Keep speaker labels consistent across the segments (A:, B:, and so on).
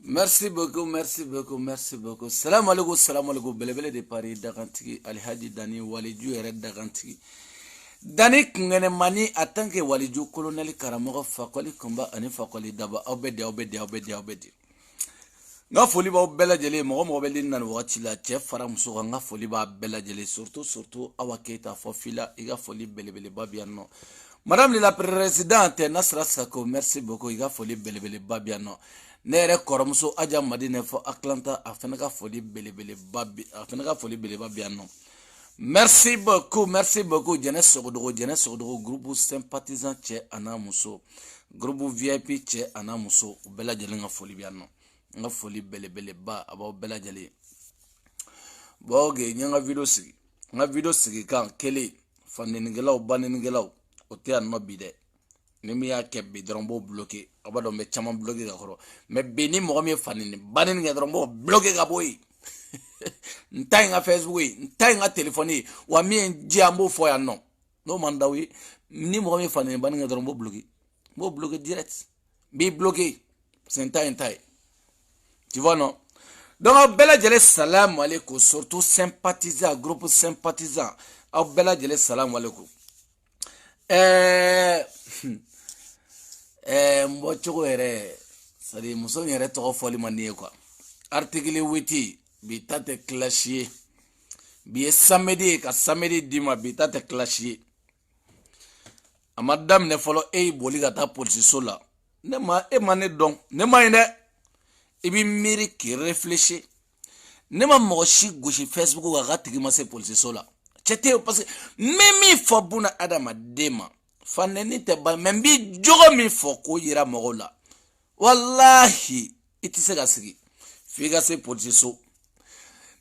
A: Merci beaucoup, merci beaucoup, merci beaucoup. Salam alaikum, belebele de Paris, Dagantigi, Alhaji Dani, Waliju, Red Dagantigi. Dani Kungene Mani, atanke Waliju, Colonel Karamogo, Fakoli, Kumba, Ani Fakoli, Daba, Obedi. Nga foli ba bela jele mo beli nan wati la chef fara muso nga foli ba bela jele surtout awa keta fo fila iga foli belebele babiano. Madame la présidente Nasra Sako, merci beaucoup iga foli belebele babiano. Nere koromso aja madine fo Atlanta afenaka foli belebele babiano. Merci beaucoup jeunesse sogodogo groupe sympathisant che anamuso groupe VIP che anamuso bela jele nga foli biano. Nga foli belebele ba aba bela jale boge nyanga video sigi kan kele faneningelaw baneningelaw o te an mabide ni mi ya kebbi drombo bloqué aba do me chama bloqué ga khoro me beni mo mi fanene baneningela drombo bloqué ga boy ntai nga Facebook ntai nga téléphone wa mi njambo fo ya no mandawi ni mo mi fanene baneningela drombo bloqué direct bi bloqué c'est ntai. Tu vois non? Donc bela jele salam alaikum surtout sympathisant groupe sympathisant au bela jele salam alaikum mbochoko ere sadi muso yere to foli manie quoi article 8 bi tate clashier bi samedi dima bi tate clashier a madame ne follow boli gata police sola ne ma ne donc ne ma ine ibi miri qui réfléchit ne ma moshi gauche Facebook ga gatigi ma se police sola chete parce que même fo buna adama dema faneni te ba membi jogo mi fo ko yira mogola wallahi itise ga sigi figa se police so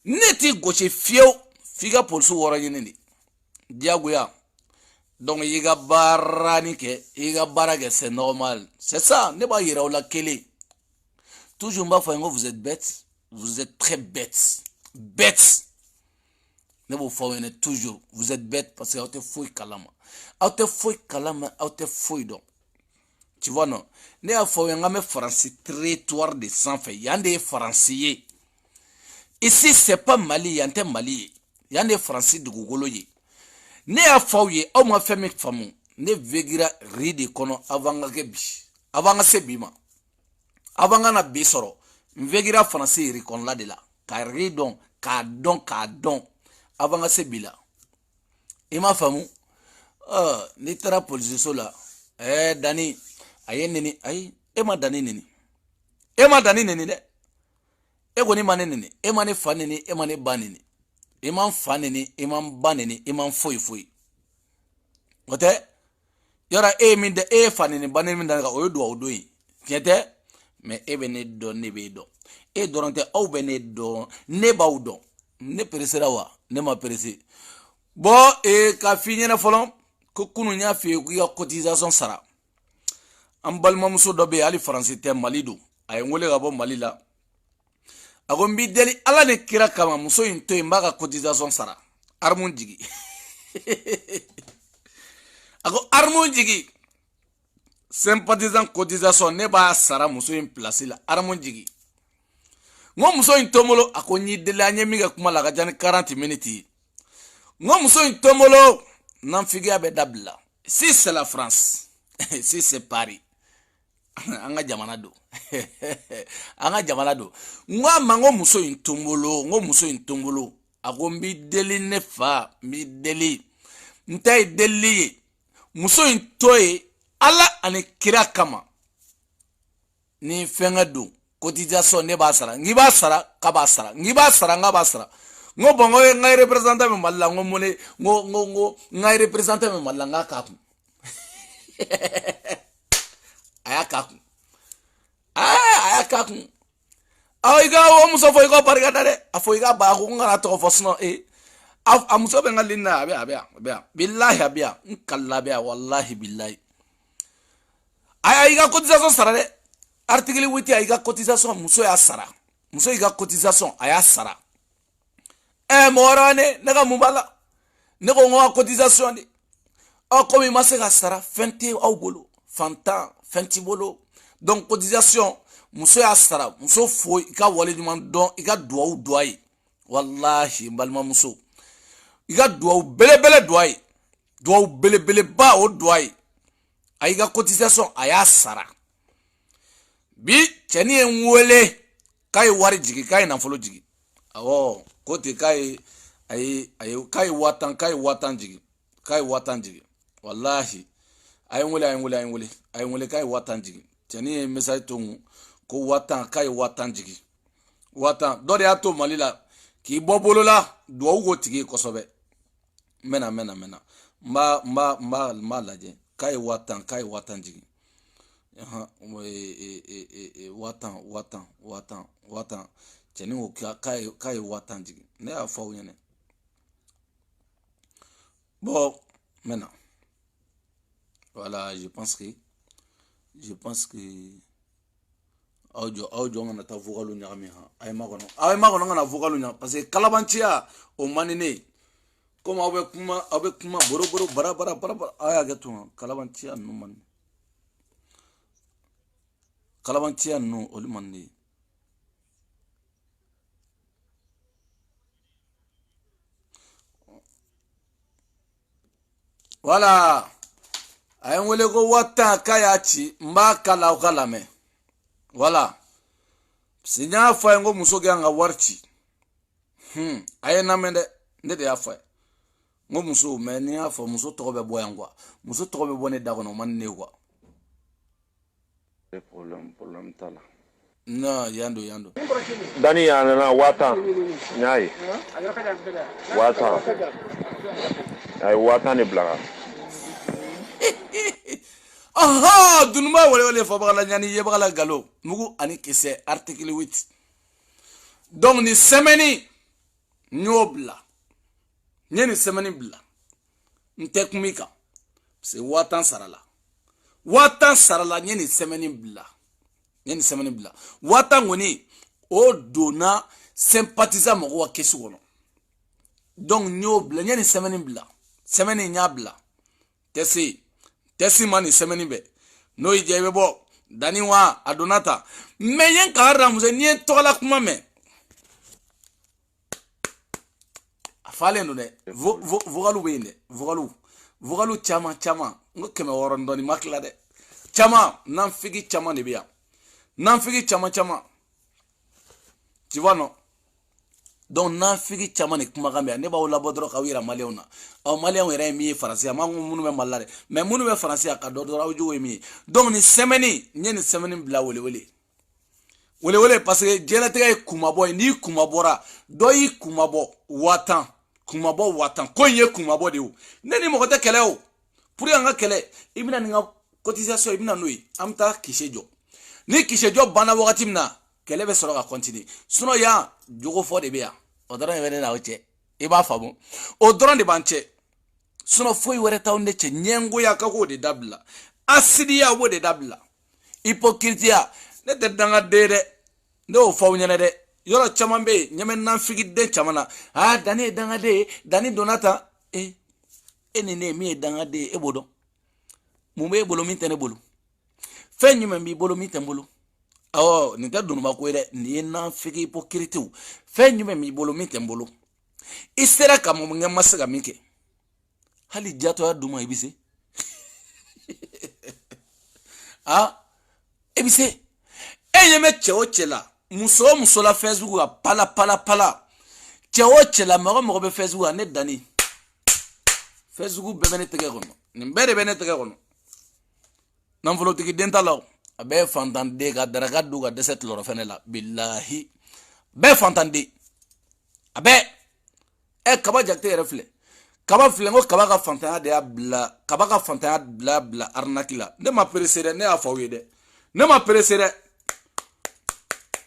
A: neti gauche fiyo figa police wora yini diagoya donc yiga barani ke yiga barage c'est normal c'est ça ne ba yira la kele. Toujours vous êtes bêtes, vous êtes très bêtes. Bêtes. Ne vous faites toujours, vous êtes bêtes parce que vous êtes fouille kalama. Vous êtes fouille kalama, vous êtes fouille donc. Tu vois non? Ne a fouille un français territoire de sang fait. Y'a des français. Ici c'est pas Mali, y'a un Mali. Y'a des français de Google. Ne a fouille au moins fait mes femmes. Ne vegira ride kono avant gebi. Avant sebima. Avant na bisoro mvegira français rikon la de la karidon kadon avant se bila ima famu ni tara police sola dani ayenini ay ema dani nini de goni manene ema ne fanini ema ne banini ema fanini ema banini ema foi ote yara min de fanini banini min da odo yi tiete mais ne don ne be don doronte au bene don ne baw don ne peresera wa ne ma perese bo ka finya na folon ko kunu nya fi ku cotisation sara am balma muso do be ali français te malido ay ngole ga bo malila agon bi deli ala ne kira kama muso into imbaga cotisation sara armun jigi ago armun jigi sympathisant cotisation ne ba sara muso in place la armon jigi ngo muso in tomolo akonyi de la nyemiga kuma la gajani 40 minutes ngo muso in tomolo nan figia be dabla si c'est la France si c'est Paris anga jamana do ngo mango muso in tomolo agombi deli nefa mi deli ntai deli muso in toye ala ani kira kama ni fenga du cotisation ne ba sara ngi ba sara ka ba sara ngi ba sara nga ba sara ngo bongo ngai representant me malla ngo mone ngo ngai representant me malla nga ka ku aya ka ku aiga o muso foi ko parga dare afoiga ba ko ngara to fosno amuso be ngalina abia billahi abia nkalla bia wallahi billahi aiga cotisation sara de article 8 aiga cotisation muso ya sara muso aiga cotisation aya sara morane nega mubala nego ngo cotisation de ko mi masega sara fente au bolo fanta fenti bolo donc cotisation muso y'a sara muso fo i ka wale ɲuman dɔn i ka duwawu duwa ye wallahi balimamuso i ka duwawu belebele duwa ye duwawu belebeleba o duwa ye a y'i ka cotisation a y'a sara bi cɛni ye n wele k'a ye wari jigi k'a ye nafolo jigi awɔ ko ten k'a ye k'a ye 1000 jigi k'a ye 1000 jigi wallahi a ye n wele k'a ye 1000 jigi cɛni ye message to n ko 1000 k'a ye 1000 jigi 1000 dɔ de y'a to Mali la k'i bɔ bolo la duwawu k'o tigi ye kosɛbɛ n bɛna n b'a lajɛ k'a ye 1000 jigi watan cɛni ko k'a ye 1000 jigi ne y'a fɔ aw ɲɛna bon maintenant voilà je pense que aw jɔ kana taa vocalu ɲagami ha aw ye ma kɔnɔ kana vocalu ɲagami parce que kalabanciya o man di ne ye comme aw bɛ kuma boro bara aw y'a kɛ to kalabanciya ninnu man di kalabanciya ninnu olu man di voilà a ye n wele ko 1000 k'a y'a ci n b'a kala aw ka lamɛn voilà si n y'a fɔ a ye n ko muso k'an ka wari ci a ye n lamɛn dɛ ne de y'a fɔ a ye n ko muso mais ni y'a fɔ muso tɔgɔ bɛ bɔ yan quoi muso tɔgɔ bɛ bɔ ne da kɔnɔ o man di ne quoi
B: problème t'a la
A: non yando
B: dani ya nana 1000 ɲ'a ye 1000 a ye 1000 de bila ka
A: aha dunuma wele fabagala ɲani yebagala galo mugu ani kisɛ article 8 donc ni semaine n'yo bila nye ni semaine bila n tɛ kun min kan c'est 1000 sarala nye ni semaine bila 1000 kɔni o donna sympathisant mɔgɔw ka kɛsu kɔnɔ donc n'yo bila nye ni semaine bila semaine ɲ'a bila tɛsi ma ni semaine bɛ n'o y'i diya i bɛ bɔ dani wa a donna ta mais yen ka hara muso n'i ye tɔgɔla kuma mɛn a falen don dɛ vocalu bɛ yen dɛ vocalu caman n ko 600 dɔɔni ma tila dɛ caman nanfigi caman de bɛ yan nanfigi caman tu vois non donc nanfigi caman de kumakan bɛ yan ne b'aw labɔ dɔrɔn k'aw yira maliyɛnw na maliyɛnw yɛrɛ ye min ye faransi a ma minnu bɛ mali la dɛ mais minnu bɛ faransi a ka dɔ dɔrɔn aw jogo ye min ye donc ni semaine n ye ni semaine bila welewele parce que diɲɛlatigɛ ye kumabɔ ye n'i kumabɔra dɔ y'i kumabɔ 1000 ko in ye kumabɔ de ye o ne ni mɔgɔ tɛ kɛlɛ o pour an ka kɛlɛ i bɛna nin ka cotisation i bɛna n'o ye an bɛ taa kise jɔ ni kise jɔ banna wagati min na kɛlɛ bɛ sɔrɔ ka continuer sinon yan jogo fɔ de bɛ yan o dɔrɔn de bɛ ne n'aw cɛ i b'a faamu o dɔrɔn de b'an cɛ sinon foyi wɛrɛ t'aw ne cɛ ɲɛngoya ka k'o de dabila asidiya b'o de dabila hypocrisia ne tɛ dangaden dɛ ne y'o fɔ aw ɲɛna dɛ yɔrɔ caman bɛ yen ɲɛmɛ nanfigiden caman na dani ye dangaden ye dani donna tan e ni ne min ye dangaden ye e b'o dɔn mun b'e bolo min tɛ ne bolo fɛn jumɛn b'i bolo min tɛ n bolo awɔ nin tɛ dunuma ko ye dɛ nin ye nanfigi hypocritew fɛn jumɛn b'i bolo min tɛ n bolo i sera ka mun kɛ n ma se ka min kɛ hali jatɔya d'u ma i bɛ se i bɛ se e ɲɛ bɛ cɛ o cɛ la muso o muso la Facebook ka pala cɛ o cɛ la mɔgɔ bɛ Facebook kan ne dani Facebook bɛɛ bɛ ne tɛgɛ kɔnɔ nin bɛɛ de bɛ ne tɛgɛ kɔnɔ nafolotigi den t'a la o a bɛɛ ye fantanden ka daraka dun ka dɛsɛ tilɔrɔ fɛnɛ la bilahi bɛɛ fantanden a bɛɛ kaba jakite yɛrɛ filɛ kaba filɛ ko kaba ka fantanya de y'a bila kaba ka fantanya bila arnaque la ne ma pressé dɛ ne y'a fɔ aw ye dɛ ne ma pressé dɛ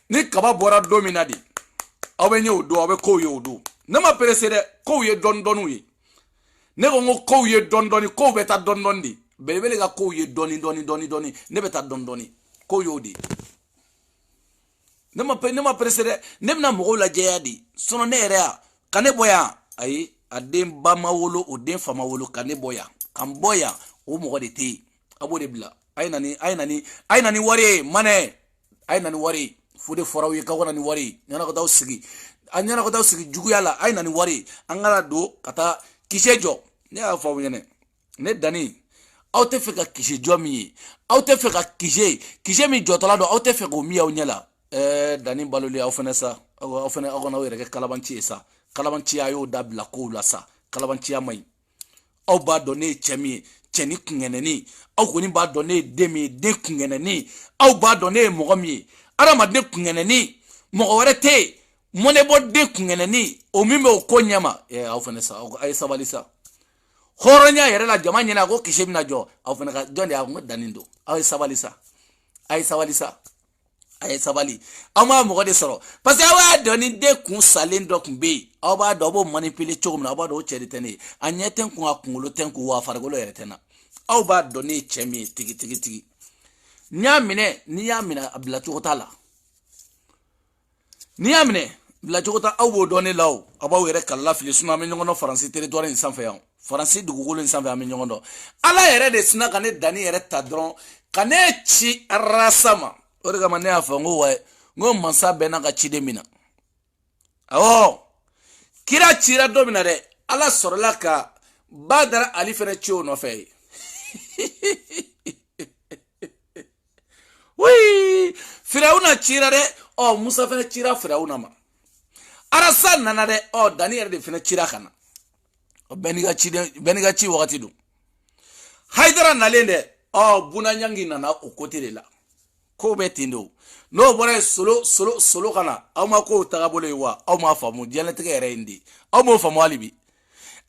A: ni kaba bɔra don min na de aw bɛ ɲɛ o don aw bɛ kow ye o don ne ma pressé dɛ kow ye dɔɔni ye ne ko n ko kow ye dɔɔni kow bɛ taa dɔɔni de belebele ka kow ye dɔɔni ne bɛ taa dɔɔni kow y'o de ne ma pressé dɛ ne bɛna mɔgɔw lajɛya de sinon ne yɛrɛ ya ka ne bɔ yan ayi a den ba ma wolo o den fa ma wolo ka ne bɔ yan ka n bɔ yan o mɔgɔ de tɛ yen a b'o de bila a ye na ni wari ye manɛ ay nani wari fude foraw ye ka wana ni wari nyana ko taw sigi anyana ko taw sigi juguya la ay nani wari angala do kata kishejo ne a fo nyene ne dani aw te fe ka kishejo mi aw te fe ka kishe mi jotola do aw te fe ko mi aw nyala dani baloli aw fene sa aw fene aw na were ke kalabanci sa kalabanci ayo dabla ko la sa kalabanci amai aw ba donné chemi cheni kungeneni aw koni ba donné demi de kungeneni aw ba donné mogomi arama de kungeneni mogo were te mone bo de kungeneni o mime o konyama aw fene sa ay sabali sa horonya yere la jama nyina ko kishemina jo aw fene ka jonde aw danindo ay sabali sa ay sabali sa ay sabali ama mogo de soro parce que awa doni de kun salen do kun be aw ba do bo manipuler chogum na ba do cheri tene anyeten kun akungulo ten ku wa fargolo yere tena aw ba doni chemi tigi nyamine ni yamina abla chogotala ni yamine bla chogota aw bo doni law abaw yere kala fili suna me nyongo no français territoire in sanfé yan français dugugolo in sanfé am nyongo do ala yere de sina kane dani yere tadron kane chi rasama orega mane afango wa ngo mansa bena ka chide mina awo kira chira domina de ala sorola ka badara ali fene chio no fe oui firauna chira de o musa fene chira firauna ma arasa nana de o daniel de fene chira kana o beniga chi wakati du haidara nalende o buna nyangi nana o kote de la ko betindo no bore solo kana aw ma ko tagabole wa aw ma famu janete ke rendi aw mo famu alibi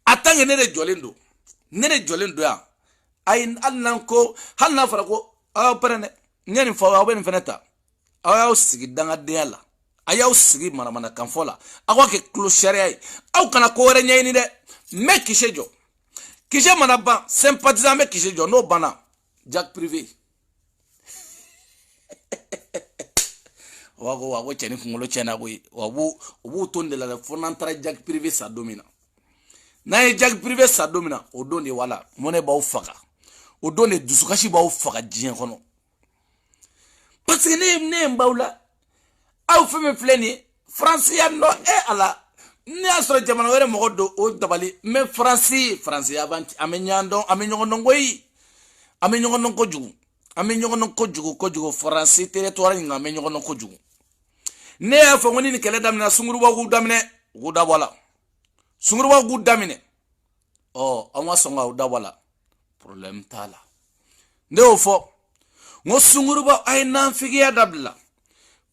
A: atange ne de jolendo ya ay annan ko halna fara ko aw perene nyani fa aw ben feneta aw sigi danga de yalla ayaw sigi mana kan fola aw ke clochère aw kana ko re nyani de me kishejo kishe mana ba sympathisant me kishejo no bana jack privé wago cheni kungolo chena go wabu tonde la fonantara jack privé sa domina na jack privé sa domina o donde wala mone ba ufaka o donde dusukashi ba ufaka jien kono parce que ne mbawla aw feme fleni français no ala ne asro jamana were mogodo o dabali mais français avanti amenyando ngoyi amenyongo ko jugu amenyongo ko jugu français territoire nga amenyongo ko jugu ne ya fo ngoni ni kele damina sunguruba gu damine gu dabala sunguruba gu damine oh anwa songa gu dabala problème tala nde o fo ngo sunguruba ay nan figiya dabla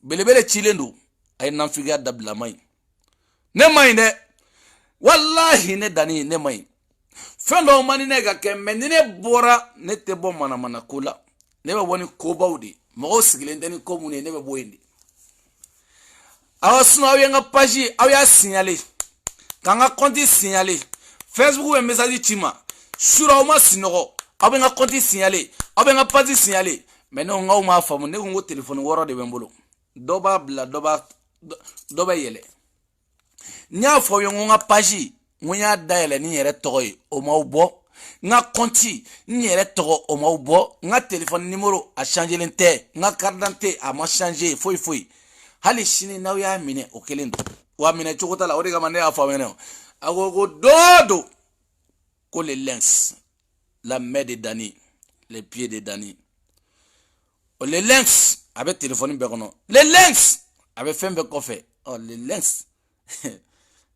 A: belebele chilendo ay nan figiya dabla mai ne mai ne wallahi ne dani ne mai fendo mani ne ga kemme ne bora ne te bo mana kula ne ba woni ko bawdi mo sigilen dani ko mune ne be boyindi awasno awenga page awya signaler kanga compte signaler Facebook e message chima sura o ma sinogo abenga compte signaler abenga page signaler meno ngaw ma famu ne ngo telephone woro de bembolo doba bla doba yele nya fo yo nga page munya daele ni yere toy o ma ubo nga compte ni yere togo o ma ubo nga telephone numéro a changer l'inte nga carte d'identité a ma changer foi hali shini na ya mine o kelendo wa mine chokota la ori gamane afa mene agogo dodo ko les lynx la main de Dani les pieds de Dani o les lynx avec téléphone bekono les lynx avec fembe kofe oh les lynx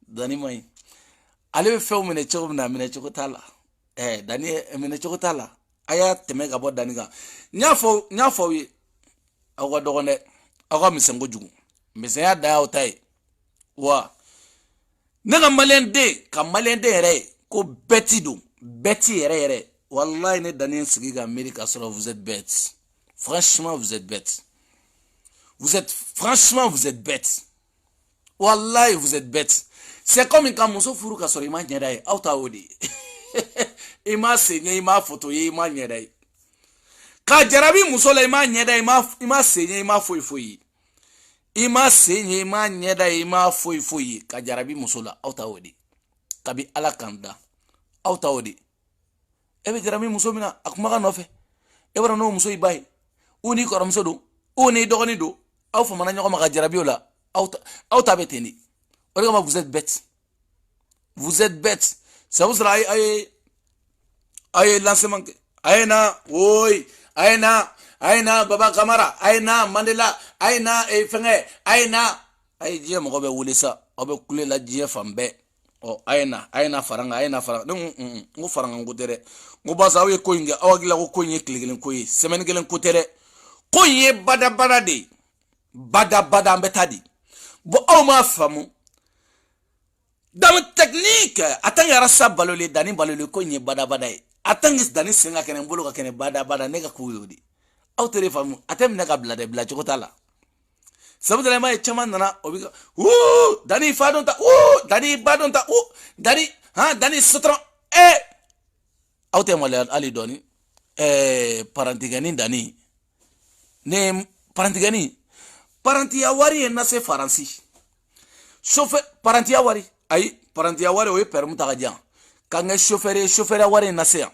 A: Dani mai ale fe o mine chokona mine chokota la Dani mine chokota la aya temega bo Dani ga nyafo wi agogo dogone ago misengo jugu misenya da otai wa nega malende re ko beti re wallahi ne Daniel Sigiga America solo vous êtes bêtes franchement vous êtes bêtes wallahi vous êtes bêtes c'est comme quand muso furu ka soro ima nyedai auta odi ima senye ima photo ye ima nyedai ka jarabi muso la ima nyedai ima senye ima foi ima senye ima nyeda ima foi ka jarabi musola auta wodi kabi ala kanda auta wodi ebe jarabi muso mina akuma ka nofe ebara no muso ibai uni ko ramso do uni dogoni do aw fa mana ɲɔgɔn ma ka jarabio la aw ta bɛ ten de o de kama vous êtes bête c'est pour cela aye lancement kɛ ayena oy ayena Baba Kamara ayena Mandela ayena fɛngɛ ayena aye diɲɛ mɔgɔ bɛ wele sa aw bɛ kule la diɲɛ fan bɛɛ ayena faranga ne ngo faranga ko tɛ dɛ ngo basa aw ye ko in kɛ aw hakili la ko in ye tile kelen ko ye semaine kelen ko tɛ dɛ ko in ye badabada de badabada an bɛ taa di bon aw m'a faamu dans technique attends arasa balole dani balole ko in ye badabada ye attends dani senga kɛnɛ bolo ka kɛnɛ badabada ne ka ko yo di aw tɛ faamu attends ne ka bila cogo t'a la sabu dala ma ye caman nana o bi ka dani fa don ta dani ba don ta dani dani sotron aw tɛ maloya hali dɔɔni parantigɛni dani ne parantiya wari ye na se faransi chauffeur parantiya wari ayi parantiya wari o ye permis ta ka diyan ka n kɛ chauffeur wari na se yan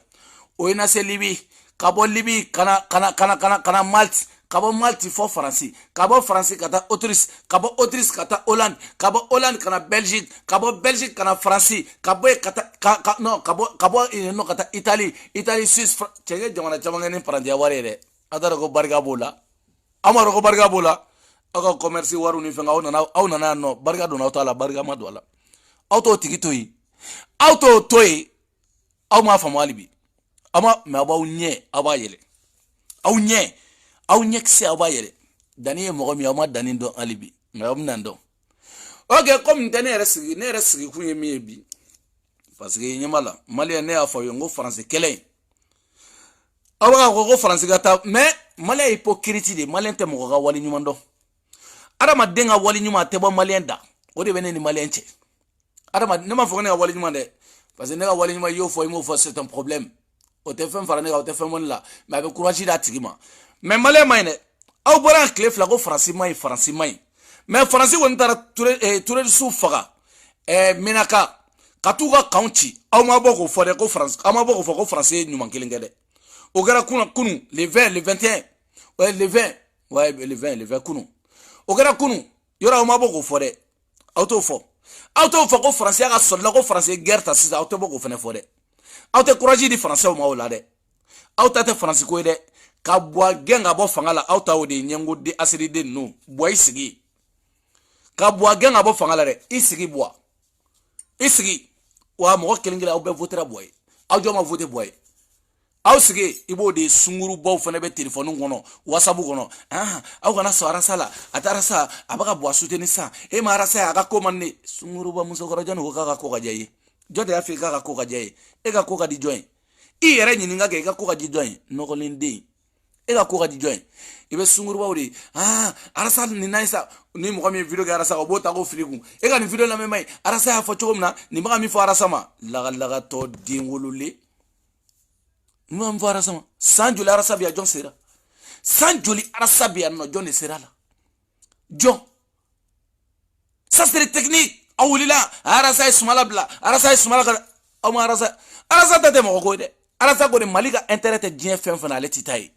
A: o ye na se Libi ka bɔ Libi kana Malte ka bɔ Malte fɔ Faransi ka bɔ Faransi ka taa Autriche ka bɔ Autriche ka taa Hollande ka bɔ Hollande kana Belgique ka bɔ Belgique kana Faransi ka bɔ ka bɔ ka taa Italie Suisse cɛ jamana caman kɛ ni parantiya wari ye dɛ a t'a dɔn ko barika b'o la aw m'a dɔn ko barika b'o la aw ka commerce wariw ni fɛn aw nana yan nɔ barika donna aw t'a la barika ma don a la aw t'o tigi to yen aw t'o to yen aw m'a faamu hali bi aw ma mais aw b'aw ɲɛ aw b'a yɛlɛ aw ɲɛkisɛ aw b'a yɛlɛ dani ye mɔgɔ min aw ma dani dɔn hali bi mais aw bɛna dɔn ok comme tɛ ne yɛrɛ sigi kun ye min ye bi parce que ɲɛ b'a la maliyɛn ne y'a fɔ ye n ko faransi kɛlɛ in aw b'a fɔ ko faransi ka taa mais maliyɛn ye hypocrite de maliyɛn tɛ mɔgɔ ka wali ɲuman dɔn adamaden ka wali ɲuman a tɛ bɔ maliyɛn da o de bɛ ne ni maliyɛn cɛ adamaden ne m'a fɔ ko ne ka wali ɲuman dɛ parce que ne ka wali ɲuman y'o fɔ i m'o fɔ c'est un problème o tɛ fɛn fara ne kan o tɛ fɛn bɔ ne la mais a bɛ courage d'a tigi ma mais maliyɛn ma ɲi dɛ aw bɔra yan tile fila ko faransi ma ɲi mais faransi kɔni taara terroriste faga Menaka ka t'u ka kanw ci aw ma bɔ k'o fɔ dɛ ko faransi aw ma bɔ k'o fɔ ko faransi ye ɲuman kelen kɛ dɛ o kɛra kunu le 20 le 21 ouais le 20 kunu o kɛra kunu yɔrɔ aw ma bɔ k'o fɔ dɛ aw t'o fɔ ko faransi y'a ka sɔrɔla ko faransi ye guerre ta sisan aw tɛ bɔ k'o fɛnɛ fɔ dɛ aw tɛ courage di faransiw ma o la dɛ aw ta tɛ faransi ko ye dɛ ka bɔ gɛn ka bɔ fanga la aw ta o de ye ɲɛngo de asiriden ninnu bɔ i sigi ka bɔ gɛn ka bɔ fanga la dɛ i sigi bɔ i sigi wa mɔgɔ kelen kelen aw bɛɛ votera bɔ ye aw jɔ ma vote bɔ ye aw sigi i b'o de sungurubaw fana bɛ telefɔni kɔnɔ whatsapp kɔnɔ aw kana sɔn arasa la a taara sa a bɛ ka bɔ a soutenir sa e ma arasa ye a ka ko man di sunguruba musokɔrɔba jɔn ko k'a ka ko ka diya i ye jɔn de y'a fɔ i k'a ka ko ka diya i ye e ka ko ka di jɔn ye i yɛrɛ ɲininka kɛ i ka ko ka di jɔn ye nɔgɔlen den e ka ko ka di jɔn ye i bɛ sungurubaw de arasa nin na sa ni mɔgɔ min video kɛ arasa o b'o ta k'o fili kun e ka nin video lamɛn man ɲi arasa y'a fɔ cogo min na nin bɛ ka min fɔ arasa ma lagalagatɔ den wololen n b'a min fɔ arasa ma san joli arasa bɛ yan jɔn sera san joli arasa bɛ yan nɔ jɔn de sera a la jɔn ça c'est les techniques aw wulila arasa ye sumala bila arasa ye sumala ka aw ma arasa ta tɛ mɔgɔ ko ye dɛ arasa ko de Mali ka intérêt tɛ diɲɛ fɛn fɛn na ale ti ta ye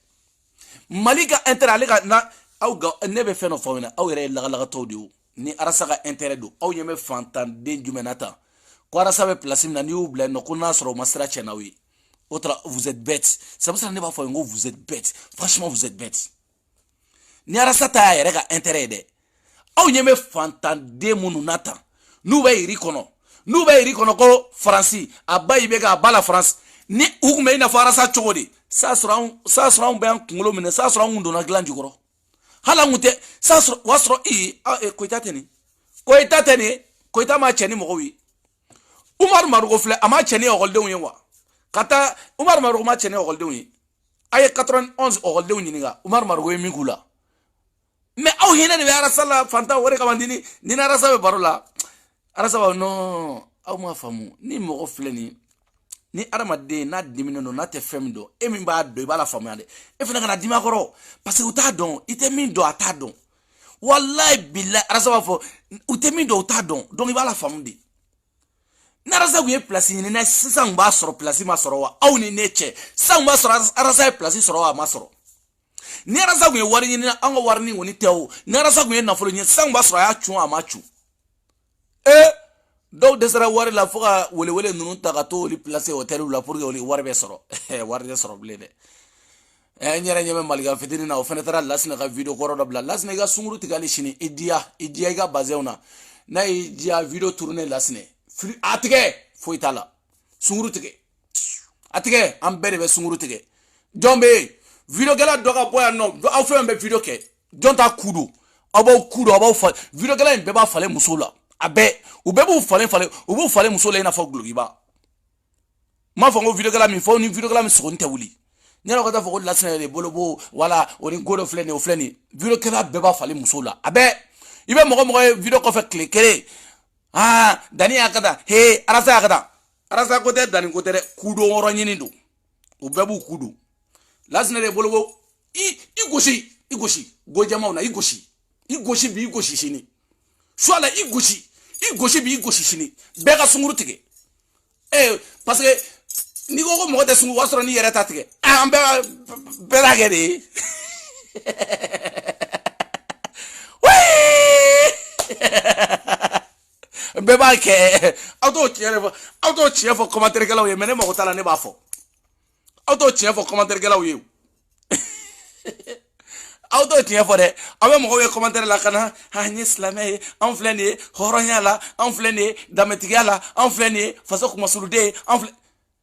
A: Mali ka intérêt ale ka na aw ne bɛ fɛn dɔ fɔ aw ɲɛna aw yɛrɛ ye lagalagatɔw de ye ni arasa ka intérêt don aw ɲɛ bɛ fantanden jumɛn na tan ko arasa bɛ place min na n'i y'u bila yen nɔ ko n'a sɔrɔ o ma sira tiɲɛ n'aw ye vous êtes bête c'est pour ça ne b'a fɔ yen ko vous êtes bête franchement vous êtes bête ni arasa ta y'a yɛrɛ ka intérêt ye dɛ aw ɲɛ bɛ fantanden minnu na tan n'u bɛ yiri kɔnɔ ko faransi a ba yi bɛ ka a ba la faransi ni u tun bɛ i n'a fɔ arasa cogo de s'a sɔrɔ anw bɛ an kunkolo minɛ s'a sɔrɔ anw kun donna dilan jukɔrɔ hali an kun tɛ s'a sɔrɔ o y'a sɔrɔ Koyita tɛ nin Koyita m'a cɛ ni mɔgɔw ye Umaru Marugo filɛ a m'a cɛ ni ekɔlidenw ye wa ka taa Umaru Marugo m'a cɛ ni ekɔlidenw ye a ye 91 ekɔlidenw ɲininka Umaru Marugo ye min k'u la mais aw hinɛ de bɛ arasa la fantan o de kama ni arasa bɛ baro la arasa b'a non aw m'a faamu ni mɔgɔ filɛ nin ni adamaden n'a diminen don n'a tɛ fɛn min dɔn e min b'a dɔn i b'a la faamuya dɛ e fana kana dimi a kɔrɔ parce que u t'a dɔn i tɛ min dɔn a t'a dɔn walayi bilayi arasa b'a fɔ u tɛ min dɔn u t'a dɔn donc i b'a la faamu de ni arasa kun ye place ɲini n'a ye sisan kun b'a sɔrɔ place ma sɔrɔ wa aw ni ne cɛ sisan kun b'a sɔrɔ arasa ye place sɔrɔ wa a ma sɔrɔ ni arasa kun ye wari ɲini an ka wari ni kɔni tɛ o ni arasa kun ye nafolo ɲini sisan b'a sɔrɔ a y'a cun a ma cun dɔw dɛsɛra wari la fo ka welewele ninnu ta ka t'olu placer hôtel la pour que olu wari bɛ sɔrɔ wari tɛ sɔrɔ bilen dɛ n yɛrɛ ɲɛ bɛ malikan fitinin na o fana taara Lasina ka video kɔrɔ dɔ bila Lasina i ka sunkuru tigɛ hali sini i diya i ka bazɛnw na n'a y'i diya video tourner Lasina a tigɛ foyi t'a la sunkuru tigɛ a tigɛ an bɛɛ de bɛ sunkuru tigɛ jɔn bɛ yen video kɛla dɔ ka bɔ yan nɔ aw fɛn bɛ video kɛ jɔn t'a ku don aw b'aw ku don aw b'aw falen video kɛla in bɛɛ b'a falen musow la a bɛɛ u bɛɛ b'u falen musow la i n'a fɔ gulokiba m'a fɔ n ko video kɛla min fɔ ni video kɛla min sɔgɔni tɛ wuli ne yɛrɛ ka taa fɔ ko Lasina de bolo bo wala o ni go dɔ filɛ nin o filɛ nin video kɛla bɛɛ b'a falen musow la a bɛɛ i bɛ mɔgɔ ye video kɔfɛ tile kelen Dani y'a ka taa Arasa y'a ka taa Arasa ko tɛ Dani ko tɛ dɛ kudon yɔrɔ ɲini don u bɛɛ b'u ku don Lasina de bolo ko i gosi gojamaw na i gosi bi i gosi sini soit i gosi bi i gosi sini bɛɛ ka sunkuru tigɛ parce que ni ko mɔgɔ tɛ sunkuru o b'a sɔrɔ ni yɛrɛ ta tigɛ an bɛɛ b'a kɛ de ye bɛɛ b'a kɛ aw t'o tiɲɛ fɔ commentaire kɛlaw ye mais ne mago t'a la ne b'a fɔ aw t'o tiɲɛ fɔ commentaire kɛlaw ye aw t'o tiɲɛ fɔ dɛ aw bɛ mɔgɔw ye commentaire la ka na n ye silamɛ ye anw filɛ nin ye hɔrɔnya la anw filɛ nin ye danbetigiya la anw filɛ nin ye faso kunmasuruden anw filɛ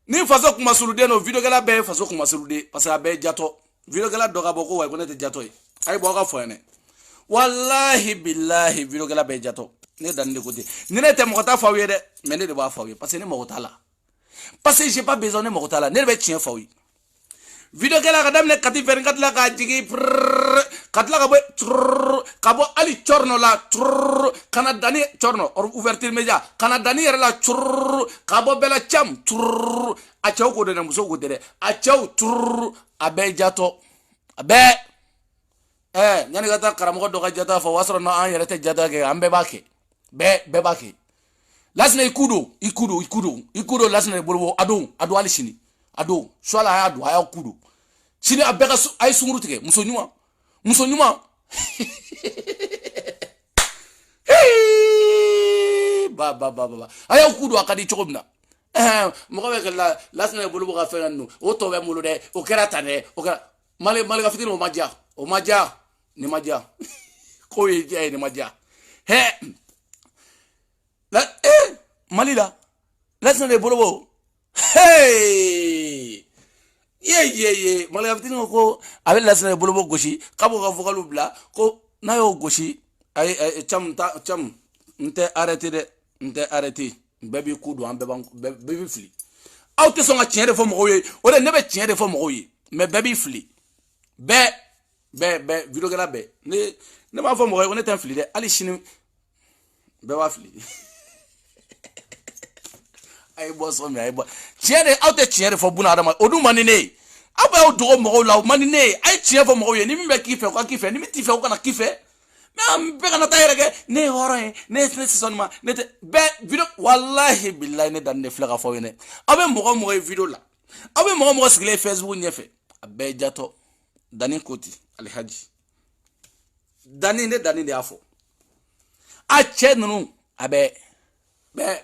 A: ni faso kunmasuruden no video kɛla bɛɛ ye faso kunmasuruden parce que a bɛɛ ye jatɔ video kɛla dɔ ka bɔ ko wa ko ne tɛ jatɔ ye a ye bɔ aw ka fɔ yan dɛ wallahi billahi video kɛla bɛɛ ye jatɔ ne Dani de ko ten ni ne tɛ mɔgɔ t'a fɔ aw ye dɛ mais ne de b'a fɔ aw ye parce que ne mago t'a la parce que j'ai pas besoin ne mago t'a la ne de bɛ tiɲɛ fɔ aw ye video kɛla ka daminɛ kati 24 la ka jigi ka tila ka bɔ hali Corno la kana Dani Corno ouverture média kana Dani yɛrɛ la ka bɔ bɛɛ la cam a cɛw ko dɛ musow ko tɛ dɛ a cɛw a bɛɛ jatɔ a bɛɛ yani ka taa karamɔgɔ dɔ ka jata fɔ o b'a sɔrɔ an yɛrɛ tɛ jata kɛ an bɛɛ b'a kɛ bɛɛ b'a kɛ Lasina i ku don Lasina de bolo a don hali sini a don soit a y'a don a y'a ku don sini a bɛɛ ka a ye sunkuru tigɛ muso ɲuman ba a y'aw ku don a ka di cogo min na mɔgɔ bɛ kɛ Lasina de bolo bɔ ka fɛn ninnu o tɔ bɛ n bolo dɛ o kɛra tan dɛ o kɛra malika fitini o ma diya nin ma diya ko ye diya ye nin ma diya Mali la Lasina de bolo bɔ ye malika fitini ko a bɛ Lasina de bolo bɔ gosi k'a b'o ka vocal bila ko n'a y'o gosi cam n tɛ arrêter dɛ n tɛ arrêter bɛɛ b'i ku don an bɛɛ b'i fili aw tɛ sɔn ka tiɲɛ de fɔ mɔgɔw ye o de ne bɛ tiɲɛ de fɔ mɔgɔw ye mais bɛɛ b'i fili bɛɛ video kɛla bɛɛ ne b'a fɔ mɔgɔ ye ko ne tɛ n fili dɛ hali sini bɛɛ b'a fili a ye bɔ sɔn min a ye bɔ tiɲɛ de aw tɛ tiɲɛ de fɔ buna adama o dun man di ne ye aw bɛ y'aw dogo mɔgɔw la o man di ne ye a ye tiɲɛ fɔ mɔgɔw ye ni min bɛ k'i fɛ o ka k'i fɛ ni min t'i fɛ o kana k'i fɛ mais an bɛɛ kana taa yɛrɛ kɛ ne ye hɔrɔn ye ne tɛ sɔn nin ma ne tɛ bɛɛ video wallahi billahi ne Dani de filɛ ka fɔ aw ye dɛ aw bɛ mɔgɔ ye video la aw bɛ mɔgɔ sigilen Facebook ɲɛfɛ a bɛɛ ye jatɔ Dani Koti Alhaji Dani de y'a fɔ a cɛ ninnu a bɛɛ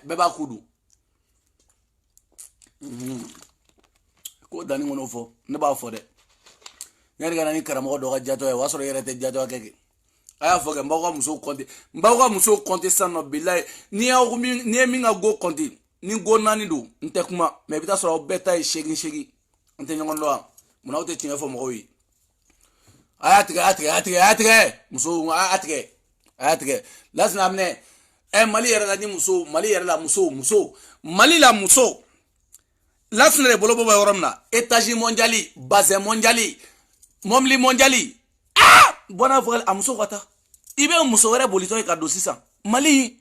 A: b'a ku don ko Dani kɔnɔ fɔ ne b'a fɔ dɛ yani ka na ni karamɔgɔ dɔ ka jatɔ ye o y'a sɔrɔ i yɛrɛ tɛ jatɔ kɛ a y'a fɔ kɛ n b'aw ka musow compter sisan nɔ bilayi n'i ye min ka go compter ni go 4 don n tɛ kuma mais i bɛ taa sɔrɔ aw bɛɛ ta ye 8 an tɛ ɲɔgɔn dɔn wa munna aw tɛ tiɲɛ fɔ mɔgɔw ye a y'a tigɛ musow a y'a tigɛ Lasina minɛ Mali yɛrɛ la ni muso Mali la muso Lasina de bolo bɔ yɔrɔ min na étage mondiali bassin mondiali mobili mondiali bɔnna fɔ a muso ka taa i bɛ muso wɛrɛ bolitɔ ye ka don sisan Mali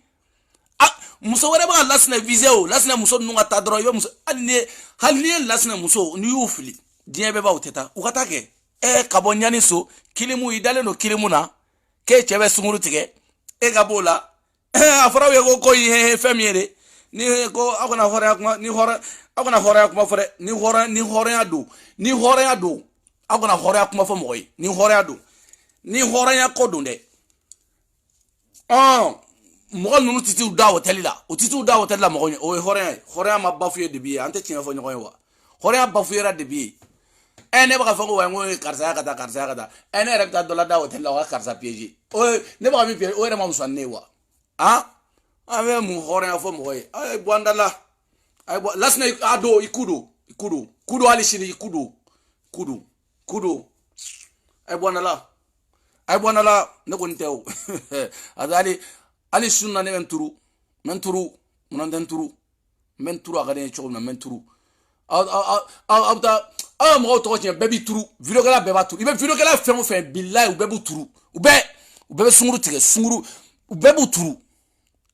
A: muso wɛrɛ b'a Lasina visé o Lasina muso ninnu ka taa dɔrɔn i bɛ muso hali ni ye Lasina muso n'i y'u fili diɲɛ bɛɛ b'aw tɛ taa u ka taa kɛ ka bɔ ɲani so kilimu i dalen don kilimu na k'e cɛ bɛ sunkuru tigɛ e ka b'o la a fɔra aw ye ko ye fɛn min ye de ni ko aw kana hɔrɔnya kuma aw kana hɔrɔnya kuma fɔ dɛ ni hɔrɔnya don akona hore kuma fo moy ni hore adu ni hore ya ko dunde mo nunu titi da hotel la o titi da hotel la mo o hore ma bafuye de bi ante tinya fo nyoy wa hore ya bafuye ra de bi ne ba fa ko wa ngoy karsa kata ne rekta dola da hotel la wa karsa piège o ne ba mi piège o re ma musanne wa ave mu hore ya fo moy ay bwandala ay lasna ado kudu ali shini kudu ay bwandala ne ko ntew azali ali sunna ne menturu agane chogna menturu abta mo to ko baby turu video kala beba turu ibe video kala fe billahi u bebu turu u be sunguru tige sunguru u bebu turu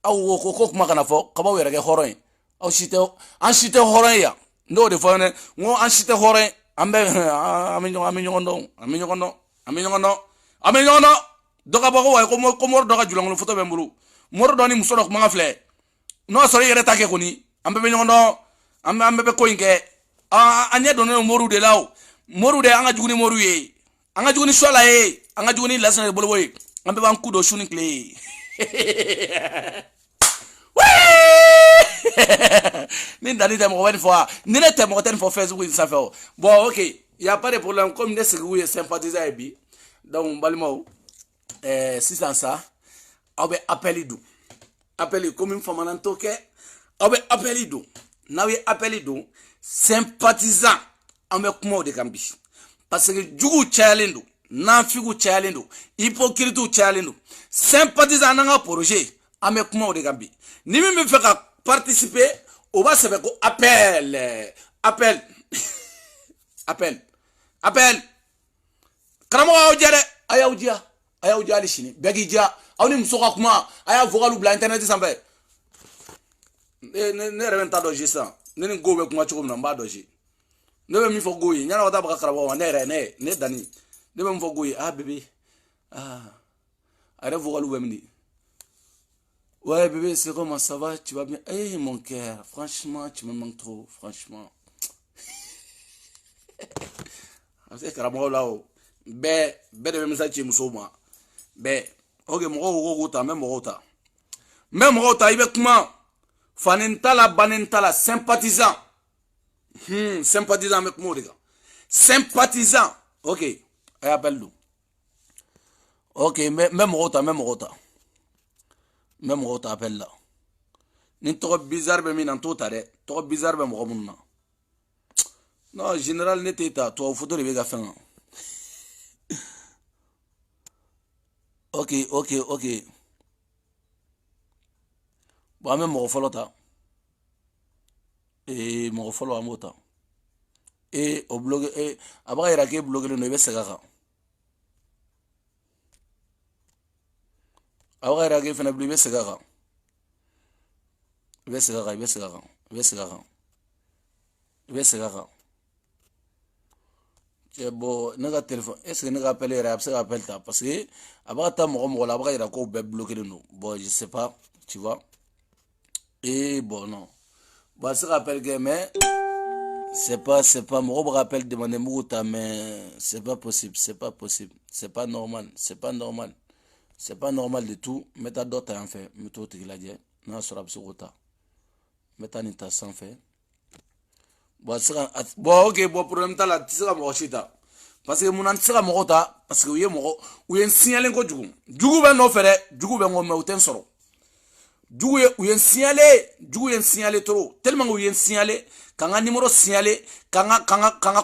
A: aw ko kuma kana fo kaba wera ke horon aw shite horon ya ndo de fo ne ngo an shite horon ambe aminyono doka bako wa ko mor doka julangolo foto be mbulu mor doni musodo ko mangafle no so yere take ko ni ambe be nyondo ambe be ko inke anya dono moru de law moru de anga juguni moru ye anga juguni shola ye anga juguni lasna bolo boy ambe ban kudo shuni kle ni dani de mo wen fois ni ne te mo ten for Facebook ça fait bon OK y a pas de problème comme ne segou sympathiser et bi donc balimo si ça abe appelido comme une femme nantoke abe appelido nawe appelido sympathisant avec moi de Gambi parce que jugu challenge nafigu challenge hypocrite challenge sympathisant dans un projet avec moi de Gambi ni me fait participer on va se faire appel karamo awjare ayawjia ali shini begija awni msoka kuma aya vocalu bla internet sambe ne reventa doji sa ne ngobe kuma chuko na mba doji ne be mi fo goyi nyana wata baka karabo ne dani ne be mi fo goyi bébé are vocalu bemni ouais bébé c'est comment ça va tu vas bien mon cœur franchement tu me manques trop franchement c'est karamo là be de même ça tu muso ma be OK mo ta même ta ibe kuma fanintala banintala sympathisant sympathisant avec moi les gars sympathisant OK ay appelle nous OK même rota appelle là ni trop bizarre be min en tout tare trop bizarre be mo munna non général n'était toi photo de ga fin OK bon même mo follow ta mo follow amota au blog aba ira ke blog le no be segaka aba ira ke fena be segaka bon naga téléphone est-ce que naga appeler appelle ta parce que abata mo la ba ira ko be bloquer le no bon je sais pas tu vois bon non bon ça rappelle que mais c'est pas mo rappelle demander muta mais c'est pas possible c'est pas normal du tout meta d'autres en fait meto tigladie na sura bsukota meta ni ta sans fait bon OK bon problème ta la tisera mo chita parce que mon ansira mo ta parce que ou yen signaler ko jugu be no fere jugu be ngom uten soro jugu yen signaler trop tellement ou yen signaler kanga numéro signaler kanga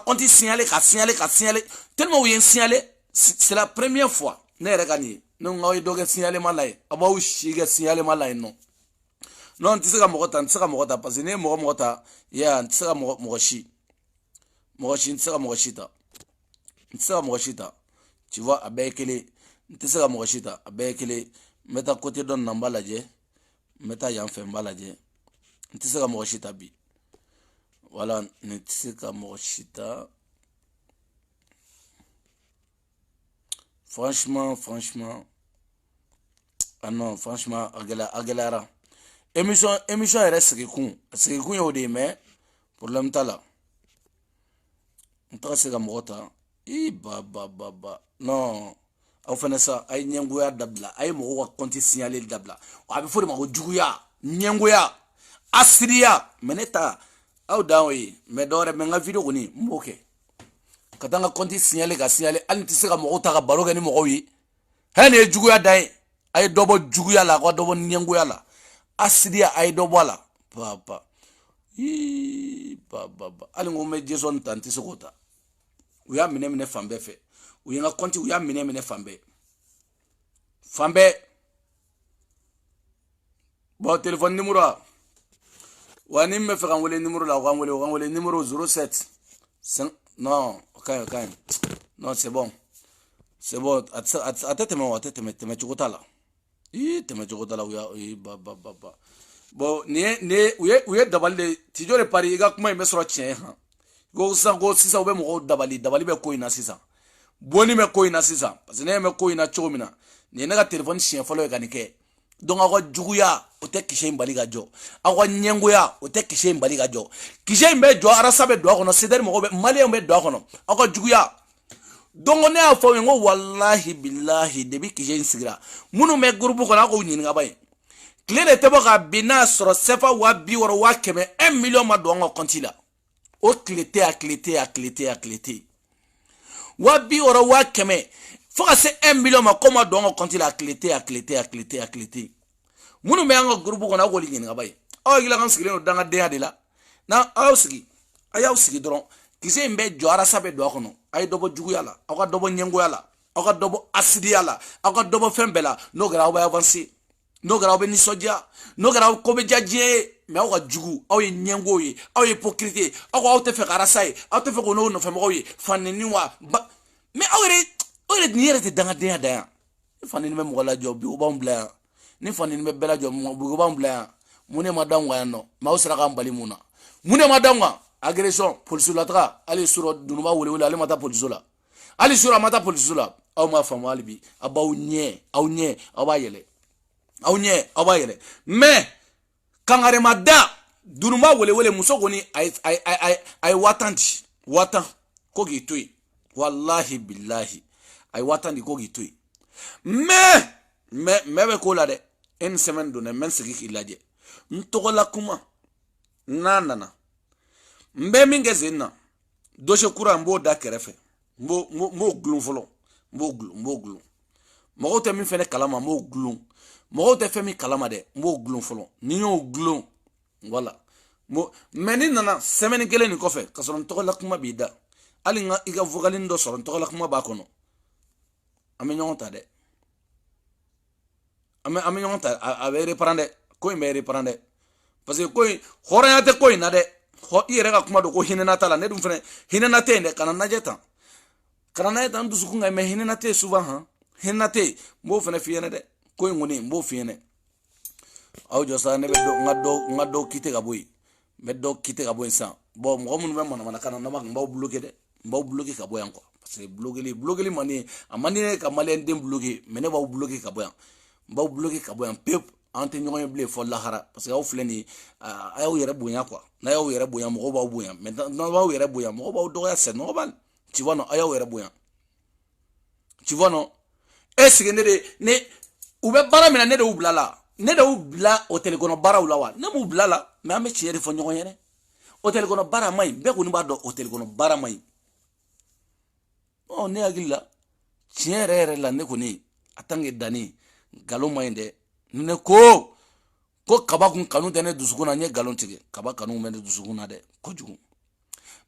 A: compte signaler ka signaler tellement ou yen signaler c'est la première fois ne regani non ngoy doge signaler malay abaw shiga signaler malay non tisaka mo ta parce que ne mo ta ya tisaka mo shi tisaka mo shita tu vois abekele tisaka mo shita abekele meta côté don nambala je meta yan fe mbala je tisaka mo shita bi voilà ne tisaka mo shita franchement non franchement agelara émission reste que kun yo de mais problème ta la on ta se ga mota Ba non aw fana sa ay nyengoya dabla ay mo wa konti signaler dabla wa be fo de ma ko juguya nyengoya asriya meneta aw dawi me dore me nga video ni mboke katanga konti signaler ga signaler al tise ga mo ta ga baro ga ni mo wi hene juguya dai ay dobo juguya la ko dobo nyengoya la asriya ay dobo la papa ba ali ngo me jeson tanti sokota uya mine fambe fe uyenga konti uya mine fambe bo téléphone numéro wani me fe kan wele numéro la kan wele numéro 07 5 non okay non c'est bon atete me chukota la teme chukota la uya ba bo ne uye dabalde tijore pari ga kuma me soro chien ha go sisa ube mo dabali be ko ina sisa boni me ko ina sisa parce ne me ko ina chomina ne na téléphone chien folo ga nike donc ako juguya o te kishe mbali ga jo ako nyenguya o te kishe mbali ga jo kishe mbe jo arasa be do kono seder mo be mali mbe do kono ako juguya donc ne afo ngo wallahi billahi debi kishe nsigira munu me groupe kono ako nyini ga bay clé de tebo ga bina soro sefa wa bi woro wa keme 1 million ma do ngo kontila o clété wa bi ora wa keme foka se 1 million ma koma do ngo konti la clété munu me anga groupe ko na ko lingin ngabay o gila kan sigile no danga de la na ayaw sigi doron kise mbe joara sabe do ko no ay dobo jugu yala aka dobo nyengo yala aka dobo asidi yala aka dobo fembela no gra ba avancer no gra ba ni soja no gra ko be jadje mais aw ka jugu aw ye nyengo ye aw ye hypocrite aw te fe karasai aw te fe ko no fe mo ye fanini wa mais aw re ni re danga de da fanini me mo la job bi o ba mbla ni fanini me bela job mo bu ba mbla mune madangwa no ma usra ka mbali muna mune madangwa agression police la tra ali suro dunuma wole ali mata police la ali suro mata police la aw ma famu alibi abaw nye abayele mais kangare mada dunuma wele muso koni ay watan ko gitui wallahi billahi ay watan di ko gitui mais be ko la de une semaine donné men sigi kilaje ntogola kuma nana mbe mingezina doshe kura mbo da kerefe mbo glun folo mbo glun mo te mi fene kalama mo glun mo te femi kalama de mbo glun folo ni yo glun voilà mo meni nana semaine gele ni kofe kaso ntogola kuma bida ali nga iga vogalin do soro ntogola kuma ba kono ame nyonta de ame nyonta ave reprendre ko me reprendre parce que ko horayate ko ina de ho ire ga kuma do ko hinena tala ne dum fene hinena te ne kana najeta ndu sukunga me hinena te souvent ha hinena te mo fene fiene de ko ngoni mbo fiene aw jo sa ne be do ngado kite ga boy me do kite ga boy sa bo mo mun be mana kana na mbaw bloquer de mbaw bloquer ka boy encore parce que bloquer mani amani ka malen dem bloquer me ne ba bloquer ka boy mbaw bloquer ka boy pep ante ñoy blé fo lahara parce que aw fleni ayaw yere bunya quoi na ayaw yere bunya mo ba bunya mais na ba yere bunya mo ba do ya se no bal tu vois non ayaw yere bunya tu vois non est-ce que ne ou be bara mina ne de ublala ne de ubla hotel kono bara ulawa ne mu ublala mais ame chiere fo ñoy yene hotel kono bara may be ko ni ba do hotel kono bara may oh ne agilla chiere la ne ko ni atange dani galo may de ne ko kaba kun kanu tene dusukuna nye galon tige kaba kanu mene dusukuna de ko jugu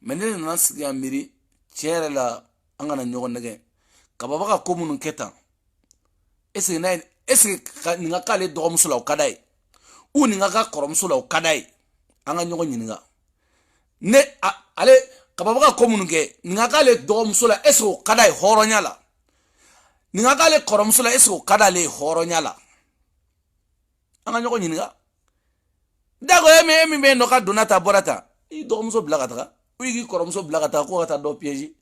A: mene na sigi amiri chere la angana nyogo nege kaba baka ko munun keta ese ninga kale do musula o kadai u ninga ka koro musula o kadai anga nyogo nyinga ne ale kaba baka ko munun ke ninga kale do musula ese o kadai horonyala ninga kale koro musula ese o kadale horonyala anga nyoko nyinga dago emi be no ka donata borata I do muso blagata uigi koromso blagata ko ta do piège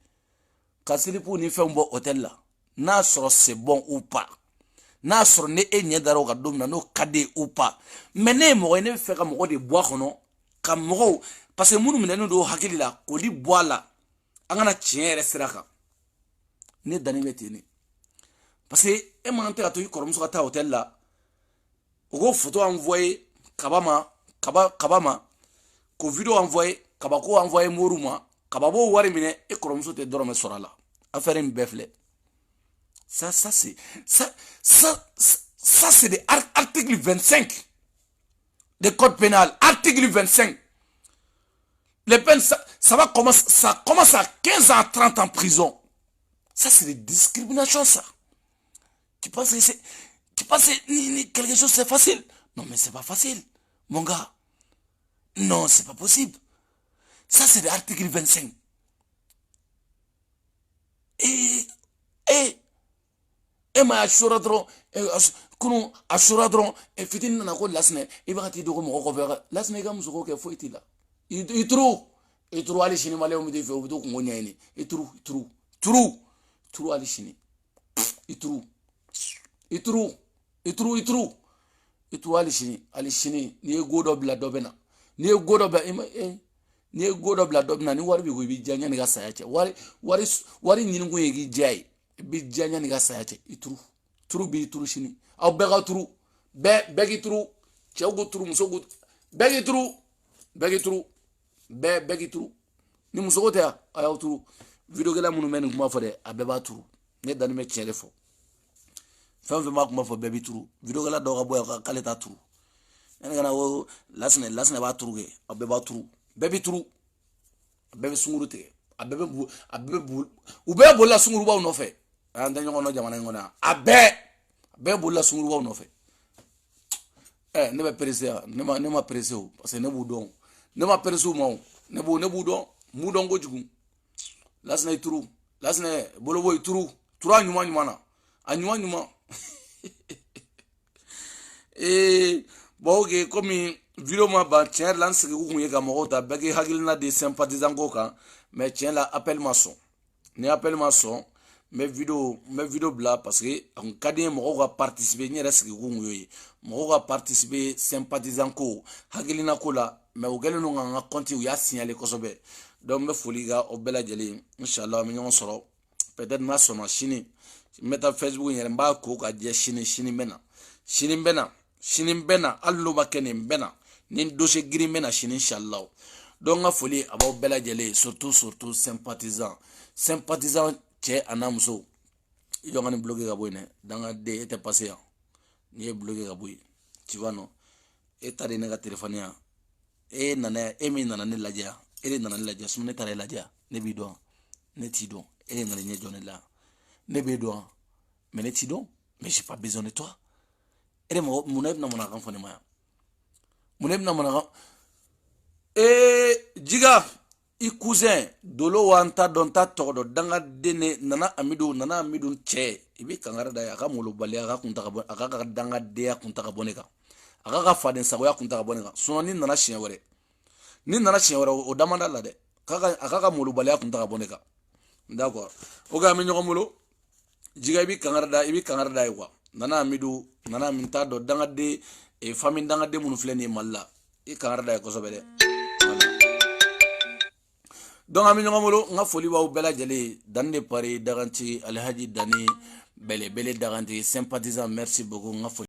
A: kasili pour ni fembo hôtel là na soro c'est bon ou pas na soro ne enye daro ka domna no kade ou pas mais ne mo ne fe ka mo de bois kono ka mo parce que munu mene do hakili la ko li bois la angana tiere siraka ne dani bɛ ten ne parce que e man tɛ ka to i kɔrɔmuso ka taa hôtel la o ko photo envoyé kaba ma ko video envoyé kaba ko envoyé moru ma kaba b'o wari minɛ e kɔrɔmuso tɛ dɔrɔmɛ sɔrɔ a la affaire in bɛɛ filɛ ça c'est de article 25 du code pénal. Article 25. Les peines, ça commence à 15 ans à 30 ans en prison. Ça, c'est des discriminations, ça. Tu penses que quelque chose c'est facile? Non, mais c'est pas facile, mon gars. Non, c'est pas possible. Ça, c'est de l'article 25. Ma ashura dron kunu ashura dron fitin na ko lasne ibati dogo mo ko vera lasne ga muso ko ke foiti la itru ali shini male o mi fe o do ko nyani itru ali shini itru ali shini ni godo bla dobena ni godo ba ni godo bla dobena ni wari bi ko bi janya ni ga sayache wari nyini ko yegi jay bi janya ni ga sayate ituru bi ituru shini aw bega turu begi turu chawgo turu musogo begi turu ni musogo te ayaw turu video gela munu men kuma fo de abeba turu ne dan me chere fo fam ma kuma fo bebi turu video gela do ga boy ka kaleta turu en gana wo lasne ba turu ge abeba turu bebi sunguru te abebe ube bola sunguru ba no fe anda nyongo no jamana ngona abe bola sunguru ba no fe ne ba presse ne ma presse parce que ne bu don ne ma presse mo ne bu don mu don go jugu lasna ituru lasna bolo boy turu anyuma na anyuma boge comme video ma ba tiens lance ke ku ye ga mo ta bege hagilna de sympathisant go kan mais tiens la appel maçon mes vidéos bla parce que on kadien mo ko participer ni reste ku ngoyi mo ko participer sympathisant ko hagilna ko la mais o gele no nga compte ya signaler ko sobe donc me foliga o bela jeli inshallah mi nyon soro peut-être ma sono chini meta facebook yere mba ko ka je chini bena allo bakene bena nin dossier gris mena chini inshallah donc nga foli aba bela jeli surtout sympathisant che anamuso yo ngani bloqué ga boyne danga de était passé ni bloqué ga boy tu vois non et ta de nga téléphone ya nana mi nana ne ladia nana ne ladia sumne tare ladia ne bi do ne ti do ngani ne jone la ne be do mais ne ti do mais j'ai pas besoin de toi muneb na mona kan fone ma muneb na mona jiga i cousin dolo wanta don ta todo danga dene nana amidu che ibi kangara da ya ka mulu bali aka kunta ka bon aka danga de ya kunta ka boneka aka ka faden sago ya kunta ka boneka so ni nana shinya wore o damanda la de aka ka mulu bali aka kunta ka boneka d'accord o ga mi nyoko mulu jiga ibi kangara da ya kwa nana minta do danga de famille danga de munu fleni malla i kangara da ya ko sobede donc ami ngomolo nga foli wa bela jale dande pare daganti alhaji dani bele daganti sympathisant merci beaucoup nga foli